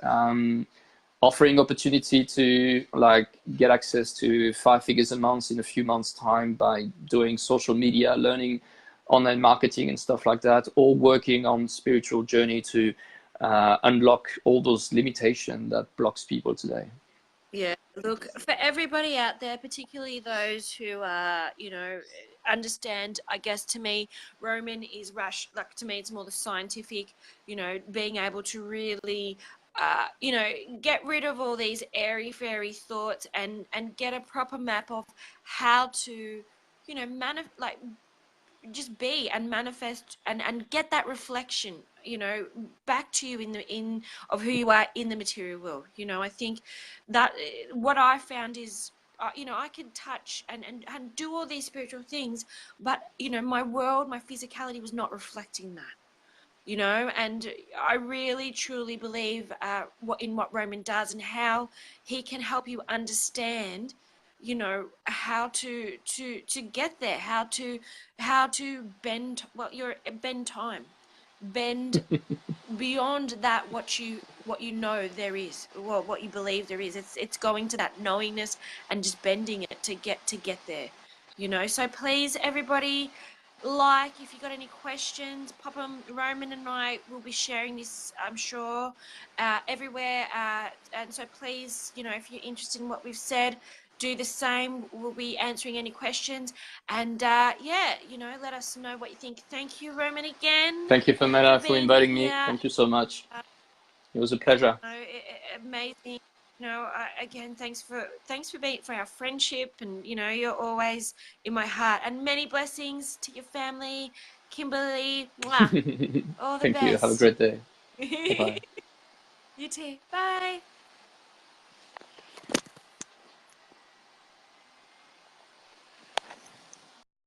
offering opportunity to like get access to 5 figures a month in a few months' time by doing social media, learning online marketing and stuff like that, or working on spiritual journey to unlock all those limitations that blocks people today. Yeah, look, for everybody out there, particularly those who understand, I guess to me, Roman is like to me, it's more the scientific, being able to really, get rid of all these airy fairy thoughts and get a proper map of how to, like just be and manifest and get that reflection back to you in of who you are in the material world. I think that what I found is I can touch and do all these spiritual things, but my world, my physicality was not reflecting that. you know. And I really truly believe what Roman does, and how he can help you understand, you know, how to get there, how to bend, well, you're bend time, bend beyond that, what you know there is, well, what you believe there is. It's going to that knowingness and just bending it to get there, you know. So please, everybody, like, if you got any questions, pop them. Roman and I will be sharing this, I'm sure, everywhere, and so please, you know, if you're interested in what we've said, do the same. We'll be answering any questions. And yeah, you know, let us know what you think. Thank you, Roman, again, Thank you, for Pamela, for being inviting me. here. Thank you so much. It was a pleasure. You know, amazing. You know, again, thanks for being, for our friendship, and you know, you're always in my heart. And many blessings to your family, Kimberly. Mwah. All the Thank you. Have a best. great day. Bye bye. You too. Bye.